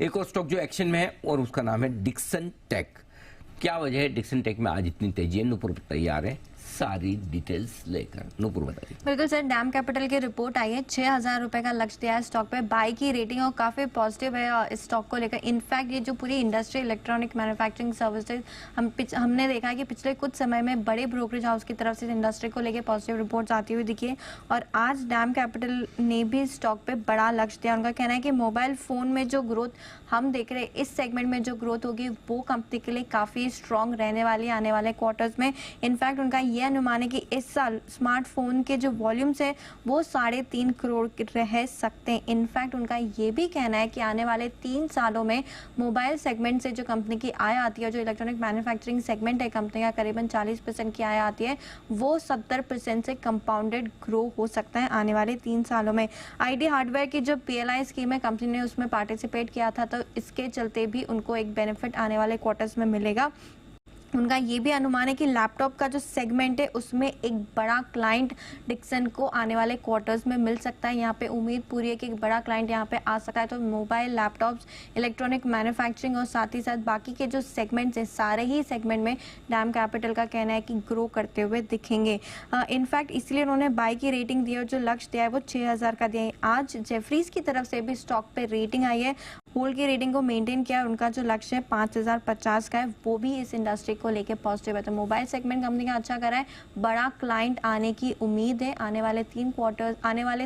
एक और स्टॉक जो एक्शन में है और उसका नाम है डिक्सन टेक। क्या वजह है डिक्सन टेक में आज इतनी तेजी है? नुपुर तैयार है सारी डिटेल्स लेकर। नुपुर बताइए। बिल्कुल सर, डैम कैपिटल की रिपोर्ट आई है, 6,000 रुपए का लक्ष्य दिया है स्टॉक पे। बाई की रेटिंग और काफी पॉजिटिव है इस स्टॉक को लेकर। इनफैक्ट ये जो पूरी इंडस्ट्री इलेक्ट्रॉनिक मैन्युफैक्चरिंग सर्विसेज हमने देखा है कि पिछले कुछ समय में बड़े ब्रोकरेज हाउस की तरफ से इंडस्ट्री को लेकर पॉजिटिव रिपोर्ट्स आती हुई दिखी है। और आज डैम कैपिटल ने भी स्टॉक पे बड़ा लक्ष्य दिया। उनका कहना है कि मोबाइल फोन में जो ग्रोथ हम देख रहे हैं, इस सेगमेंट में जो ग्रोथ होगी वो कंपनी के लिए काफी स्ट्रॉन्ग रहने वाली आने वाले क्वार्टर्स में। इनफैक्ट उनका यह अनुमान है कि इस साल स्मार्टफोन के जो वॉल्यूम्स है वो 3.5 करोड़ रह सकते हैं। इनफैक्ट उनका ये भी कहना है कि आने वाले 3 सालों में मोबाइल सेगमेंट से जो कंपनी की आय आती है, जो इलेक्ट्रॉनिक मैन्युफैक्चरिंग सेगमेंट है कंपनी का, करीबन 40% की आय आती है, वो 70% से कंपाउंडेड ग्रो हो सकता है आने वाले 3 सालों में। आईडी हार्डवेयर की जो PLI स्कीम है, कंपनी ने उसमें पार्टिसिपेट किया था, तो इसके चलते भी उनको एक बेनिफिट आने वाले क्वार्टर्स में मिलेगा। उनका ये भी अनुमान है कि लैपटॉप का जो सेगमेंट है उसमें एक बड़ा क्लाइंट डिक्सन को आने वाले क्वार्टर्स में मिल सकता है। यहाँ पे उम्मीद पूरी है कि एक बड़ा क्लाइंट यहाँ पे आ सकता है। तो मोबाइल, लैपटॉप्स, इलेक्ट्रॉनिक मैन्युफैक्चरिंग और साथ ही साथ बाकी के जो सेगमेंट्स हैं, सारे ही सेगमेंट में डैम कैपिटल का कहना है कि ग्रो करते हुए दिखेंगे। इनफैक्ट इसलिए उन्होंने बाई की रेटिंग दी है और जो लक्ष्य दिया है वो 6,000 का दिया है। आज जेफरीज की तरफ से भी स्टॉक पे रेटिंग आई है, होल्ड की रेटिंग को मेंटेन किया है। उनका जो लक्ष्य है 5,050 का है, वो भी इस इंडस्ट्री को लेकर पॉजिटिव है। तो मोबाइल सेगमेंट कंपनी का अच्छा कर रहा है, बड़ा क्लाइंट आने की उम्मीद है। आने वाले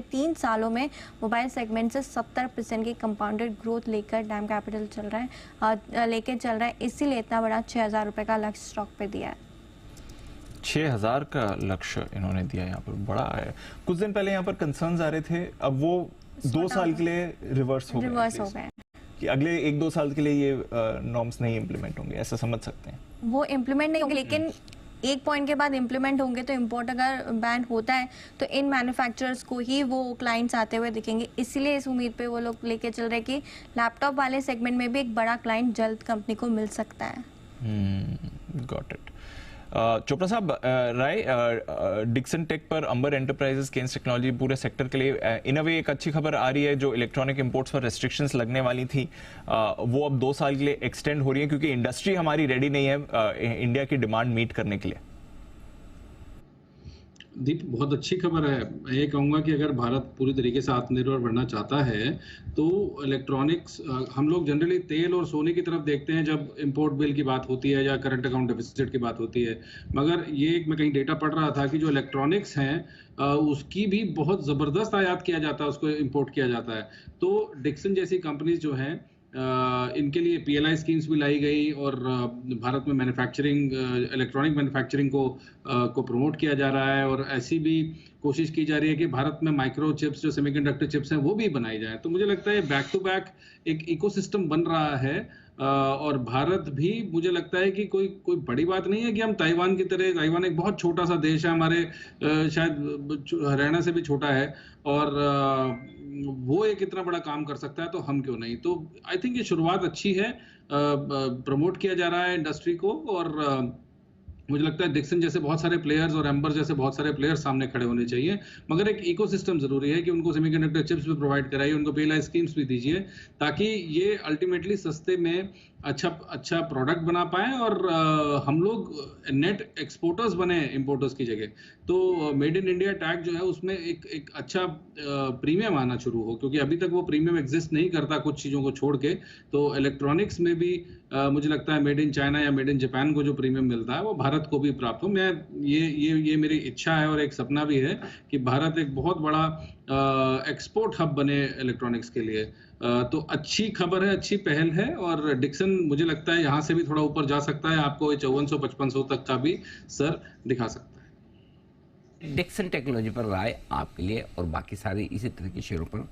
3 सालों में मोबाइल सेगमेंट से 70% की कंपाउंडेड ग्रोथ लेकर डैम कैपिटल चल रहा है, इसीलिए इतना बड़ा 6,000 रुपए का लक्ष्य स्टॉक पे दिया है। 6,000 का लक्ष्य इन्होंने दिया, यहाँ पर बड़ा है। कुछ दिन पहले यहाँ पर कंसर्न्स आ रहे थे, अब वो 2 साल के लिए रिवर्स हो गए कि अगले 1-2 साल के लिए ये नॉर्म्स नहीं इम्प्लीमेंट होंगे, ऐसा समझ सकते हैं? वो इम्प्लीमेंट नहीं होंगे, लेकिन एक पॉइंट के बाद इम्प्लीमेंट होंगे। तो इम्पोर्ट अगर बैन होता है तो इन मैन्युफैक्चरर्स को ही वो क्लाइंट्स आते हुए दिखेंगे। इसीलिए इस उम्मीद पे वो लोग लेके चल रहे हैं कि लैपटॉप वाले सेगमेंट में भी एक बड़ा क्लाइंट जल्द कंपनी को मिल सकता है। Got it. चोपड़ा साहब, राय, डिक्सन टेक पर अंबर एंटरप्राइजेस, केन्स टेक्नोलॉजी पूरे सेक्टर के लिए इन अ वे एक अच्छी खबर आ रही है। जो इलेक्ट्रॉनिक इंपोर्ट्स पर रेस्ट्रिक्शंस लगने वाली थी वो अब 2 साल के लिए एक्सटेंड हो रही है, क्योंकि इंडस्ट्री हमारी रेडी नहीं है इंडिया की डिमांड मीट करने के लिए। दीप, बहुत अच्छी खबर है। मैं ये कहूँगा कि अगर भारत पूरी तरीके से आत्मनिर्भर बनना चाहता है तो इलेक्ट्रॉनिक्स, हम लोग जनरली तेल और सोने की तरफ देखते हैं जब इंपोर्ट बिल की बात होती है या करंट अकाउंट डेफिसिट की बात होती है, मगर ये मैं कहीं डेटा पढ़ रहा था कि जो इलेक्ट्रॉनिक्स हैं उसकी भी बहुत ज़बरदस्त आयात किया जाता है, उसको इंपोर्ट किया जाता है। तो डिक्सन जैसी कंपनीज जो हैं इनके लिए PLI स्कीम्स भी लाई गई और भारत में मैन्युफैक्चरिंग, इलेक्ट्रॉनिक मैन्युफैक्चरिंग को प्रमोट किया जा रहा है। और ऐसी भी कोशिश की जा रही है कि भारत में माइक्रो चिप्स, जो सेमीकंडक्टर चिप्स हैं, वो भी बनाई जाए। तो मुझे लगता है बैक टू बैक एक इकोसिस्टम बन रहा है। और भारत भी, मुझे लगता है कि कोई बड़ी बात नहीं है कि हम ताइवान की तरह, ताइवान एक बहुत छोटा सा देश है, हमारे शायद हरियाणा से भी छोटा है, और वो एक इतना बड़ा काम कर सकता है, तो हम क्यों नहीं। तो आई थिंक ये शुरुआत अच्छी है, प्रमोट किया जा रहा है इंडस्ट्री को। और मुझे लगता है डिक्सन जैसे बहुत सारे प्लेयर्स और एम्बर जैसे बहुत सारे प्लेयर्स सामने खड़े होने चाहिए, मगर एक इकोसिस्टम जरूरी है कि उनको सेमीकंडक्टर चिप्स भी प्रोवाइड कराइए, उनको PLI स्कीम्स भी दीजिए, ताकि ये अल्टीमेटली सस्ते में अच्छा प्रोडक्ट बना पाए और हम लोग नेट एक्सपोर्टर्स बने इंपोर्टर्स की जगह। तो मेड इन इंडिया टैग जो है उसमें एक अच्छा प्रीमियम आना शुरू हो, क्योंकि अभी तक वो प्रीमियम एग्जिस्ट नहीं करता कुछ चीज़ों को छोड़ के। तो इलेक्ट्रॉनिक्स में भी मुझे लगता है मेड इन चाइना या मेड इन जापान को जो प्रीमियम मिलता है वो भारत को भी प्राप्त हो। मैं ये मेरी इच्छा है और एक सपना भी है कि भारत एक बहुत बड़ा एक्सपोर्ट हब बने इलेक्ट्रॉनिक्स के लिए। तो अच्छी खबर है, अच्छी पहल है, और डिक्सन मुझे लगता है यहाँ से भी थोड़ा ऊपर जा सकता है, आपको 5400-5500 तक का भी सर दिखा सकता है। डिक्सन टेक्नोलॉजी पर राय आपके लिए और बाकी सारे इसी तरह के शेयरों पर